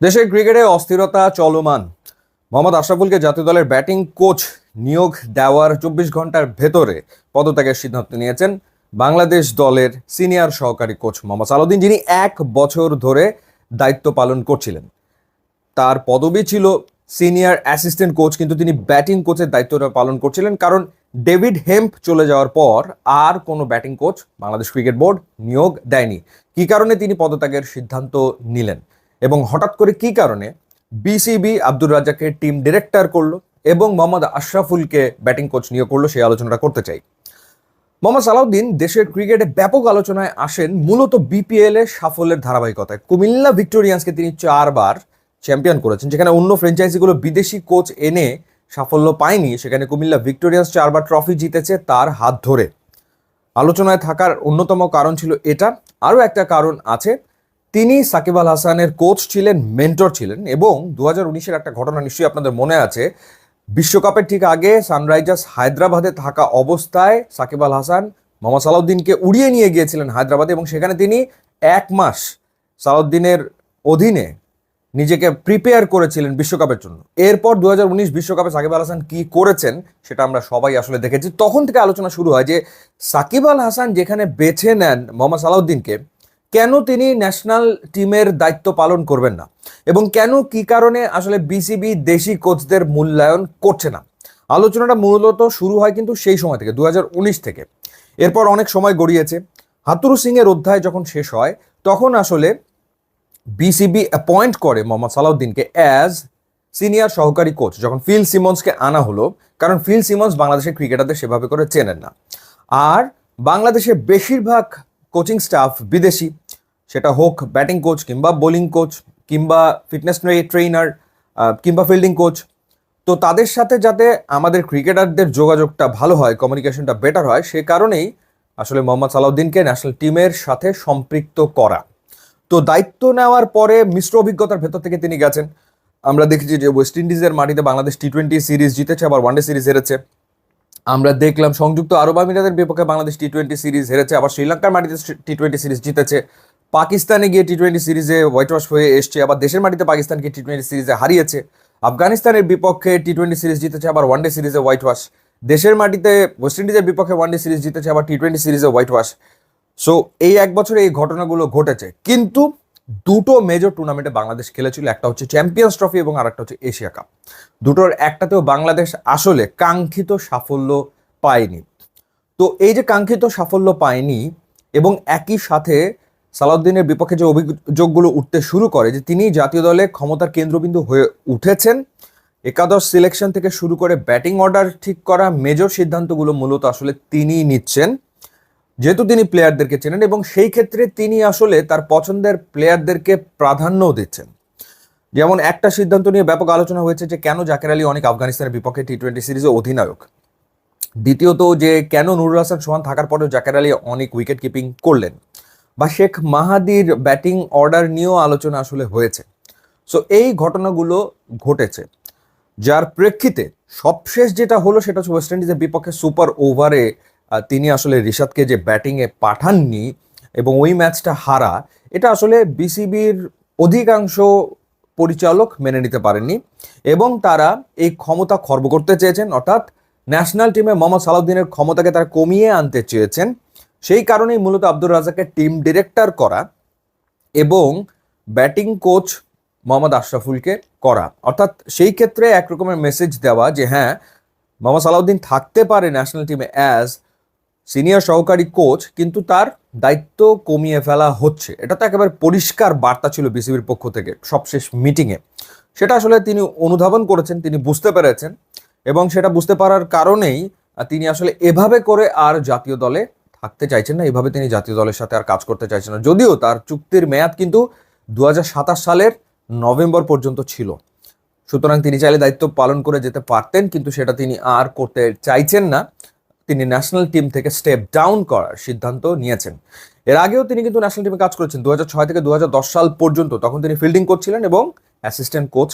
দেশের ক্রিকেটে অস্থিরতা চলমান। মোহাম্মদ আশরাফুলকে জাতীয় দলের ব্যাটিং কোচ নিয়োগ দেওয়ার 24 ঘন্টার ভেতরে পদত্যাগের সিদ্ধান্ত নিয়েছেন বাংলাদেশ দলের সিনিয়র সহকারী কোচ মোহাম্মদ সালাউদ্দিন, যিনি 1 বছর ধরে দায়িত্ব পালন করছিলেন। তার পদবি ছিল সিনিয়র অ্যাসিস্ট্যান্ট কোচ, কিন্তু তিনি ব্যাটিং কোচের দায়িত্বটা পালন করছিলেন, কারণ ডেভিড হেম্প চলে যাওয়ার পর আর কোনো batting coach Bangladesh cricket board নিয়োগ দেয়নি। কী কারণে তিনি পদত্যাগের সিদ্ধান্ত নিলেন এবং হঠাৎ করে কী কারণে বিসিবি আব্দুর রাজ্জাককে টিম ডিরেক্টর করলো এবং মোহাম্মদ আশরাফুলকে ব্যাটিং কোচ নিয়োগ করলো, সেই আলোচনাটা করতে চাই। মোহাম্মদ সালাউদ্দিন দেশের ক্রিকেটে ব্যাপক আলোচনায় আসেন মূলত বিপিএল এর সাফল্যের ধারাবাহিকতায়। কুমিল্লা ভিক্টোরিয়ান্সকে তিনি 4বার চ্যাম্পিয়ন করেছেন, যেখানে অন্য ফ্র্যাঞ্চাইজিগুলো বিদেশি কোচ এনে সাফল্য পায়নি, সেখানে কুমিল্লা ভিক্টোরিয়ান্স 4বার ট্রফি জিতেছে তার হাত ধরে। আলোচনায় থাকার অন্যতম কারণ ছিল এটা। আরও একটা কারণ আছে, তিনি সাকিব আল হাসানের কোচ ছিলেন, মেন্টর ছিলেন, এবং 2019-এর একটা ঘটনা নিশ্চয়ই আপনাদের মনে আছে। বিশ্বকাপের ঠিক আগে সানরাইজার্স হায়দ্রাবাদে থাকা অবস্থায় সাকিব আল হাসান মোহাম্মদ সালাউদ্দিনকে উড়িয়ে নিয়ে গিয়েছিলেন হায়দ্রাবাদে, এবং সেখানে তিনি 1 মাস সালাউদ্দিনের অধীনে নিজেকে প্রিপেয়ার করেছিলেন বিশ্বকাপের জন্য। এরপর 2019 বিশ্বকাপে সাকিব আল হাসান কি করেছেন সেটা আমরা সবাই আসলে দেখেছি। তখন থেকে আলোচনা শুরু হয় যে সাকিব আল হাসান যেখানে বেছে নেন মোহাম্মদ সালাউদ্দিনকে, কেন তিনি ন্যাশনাল টিমের দায়িত্ব পালন করবেন না, এবং কেন কি কারণে আসলে বিসিবি দেশি কোচদের মূল্যায়ন করছে না। আলোচনাটা মূলত শুরু হয় কিন্তু সেই সময় থেকে, 2019 থেকে। এরপর অনেক সময় গড়িয়েছে। হাতুরু সিং এর অধ্যায় যখন শেষ হয়, তখন আসলে বিসিবি অ্যাপয়েন্ট করে মোহাম্মদ সালাউদ্দিনকে অ্যাজ সিনিয়র সহকারী কোচ, যখন ফিল সিমন্সকে আনা হলো, কারণ ফিল সিমন্স বাংলাদেশের ক্রিকেটারদের সেভাবে করে চেনেন না। আর বাংলাদেশের বেশিরভাগ কোচিং স্টাফ বিদেশি, সেটা হোক ব্যাটিং কোচ কিংবা বোলিং কোচ কিংবা ফিটনেস ট্রেনার কিংবা ফিল্ডিং কোচ। তো তাদের সাথে যাতে আমাদের ক্রিকেটারদের যোগাযোগটা ভালো হয়, কমিউনিকেশনটা বেটার হয়, সে কারণেই আসলে মোহাম্মদ সালাউদ্দিনকে ন্যাশনাল টিমের সাথে সম্পৃক্ত করা। তো দায়িত্ব নেওয়ার পরে মিশ্র অভিজ্ঞতার ভেতর থেকে তিনি গেছেন। আমরা দেখেছি যে ওয়েস্ট ইন্ডিজের মাটিতে বাংলাদেশ টি-20 সিরিজ জিতেছে, আবার ওয়ানডে সিরিজ হেরেছে। আমরা দেখলাম সংযুক্ত আরব আমিরাতের বিপক্ষে বাংলাদেশ টি-20 সিরিজ হেরেছে, আবার শ্রীলঙ্কার মাটিতে টি-20 সিরিজ জিতেছে। পাকিস্তানে গিয়ে টি-20 সিরিজে হোয়াইট ওয়াশ হয়ে এসছে, আবার দেশের মাটিতে পাকিস্তানকে টি-20 সিরিজে হারিয়েছে। আফগানিস্তানের বিপক্ষে টি-20 সিরিজ জিতেছে, আবার ওয়ানডে সিরিজে হোয়াইট ওয়াশ। দেশের মাটিতে ওয়েস্ট ইন্ডিজের বিপক্ষে ওয়ানডে সিরিজ জিতেছে, আবার টি-20 সিরিজে হোয়াইট ওয়াশ। সো এই 1 বছরে এই ঘটনাগুলো ঘটেছে। কিন্তু দুটো মেজর টুর্নামেন্টে বাংলাদেশ খেলেছিল, একটা হচ্ছে চ্যাম্পিয়ন্স ট্রফি এবং আরেকটা হচ্ছে এশিয়া কাপ। দুটোর একটাতেও বাংলাদেশ আসলে কাঙ্ক্ষিত সাফল্য পায়নি। তো এই যে কাঙ্ক্ষিত সাফল্য পায়নি, এবং একই সাথে সালাউদ্দিনের বিপক্ষে যে অভিযোগগুলো উঠতে শুরু করে যে তিনি জাতীয় দলে ক্ষমতার কেন্দ্রবিন্দু হয়ে উঠেছেন, একাদশ সিলেকশন থেকে শুরু করে ব্যাটিং অর্ডার ঠিক করা মেজর সিদ্ধান্তগুলো মূলত আসলে তিনিই নিচ্ছেন, যেহেতু তিনি প্লেয়ারদেরকে চেনেন, এবং সেই ক্ষেত্রে তিনি আসলে তার পছন্দের প্লেয়ারদেরকে প্রাধান্যও দিচ্ছেন। যেমন একটা সিদ্ধান্ত নিয়ে ব্যাপক আলোচনা হয়েছে যে কেন জাকের আলী অনেক আফগানিস্তানের বিপক্ষে টি-20 সিরিজে অধিনায়ক। দ্বিতীয়ত যে কেন নুরুল হাসান সোহান থাকার পরেও জাকের আলী অনেক উইকেট কিপিং করলেন, বা শেখ মাহাদির ব্যাটিং অর্ডার নিয়েও আলোচনা আসলে হয়েছে। সো এই ঘটনাগুলো ঘটেছে, যার প্রেক্ষিতে সবশেষ যেটা হলো সেটা হচ্ছে ওয়েস্ট ইন্ডিজের বিপক্ষে সুপার ওভারে তিনি আসলে রিশাদকে যে ব্যাটিংয়ে পাঠাননি এবং ওই ম্যাচটা হারা, এটা আসলে বিসিবির অধিকাংশ পরিচালক মেনে নিতে পারেননি, এবং তারা এই ক্ষমতা খর্ব করতে চেয়েছেন, অর্থাৎ ন্যাশনাল টিমে মোহাম্মদ সালাউদ্দিনের ক্ষমতাকে তারা কমিয়ে আনতে চেয়েছেন। সেই কারণেই মূলত আব্দুর রাজ্জাককে টিম ডিরেক্টর করা এবং ব্যাটিং কোচ মোহাম্মদ আশরাফুলকে করা, অর্থাৎ সেই ক্ষেত্রে একরকমের মেসেজ দেওয়া যে হ্যাঁ, মোহাম্মদ সালাউদ্দিন থাকতে পারে ন্যাশনাল টিমে অ্যাজ সিনিয়র সহকারী কোচ, কিন্তু তার দায়িত্ব কমিয়ে ফেলা হচ্ছে। এটা তো একেবারে পরিষ্কার বার্তা ছিল বিসিবির পক্ষ থেকে সবশেষ মিটিংয়ে। সেটা আসলে তিনি অনুধাবন করেছেন, তিনি বুঝতে পেরেছেন, এবং সেটা বুঝতে পারার কারণেই তিনি আসলে এভাবে করে আর জাতীয় দলে থাকতে চাইছেন না, এভাবে তিনি জাতীয় দলের সাথে আর কাজ করতে চাইছেন না। যদিও তার চুক্তির মেয়াদ কিন্তু 2027 সালের নভেম্বর পর্যন্ত ছিল, সুতরাং তিনি চাইলে দায়িত্ব পালন করে যেতে পারতেন, কিন্তু সেটা তিনি আর করতে চাইছেন না। তিনি ন্যাশনাল টিম থেকে স্টেপ ডাউন করার সিদ্ধান্ত নিয়েছেন। এর আগেও তিনি কিন্তু ন্যাশনাল টিমে কাজ করেছেন 2006 থেকে 2010 সাল পর্যন্ত, তখন তিনি ফিল্ডিং কোচ ছিলেন এবং অ্যাসিস্ট্যান্ট কোচ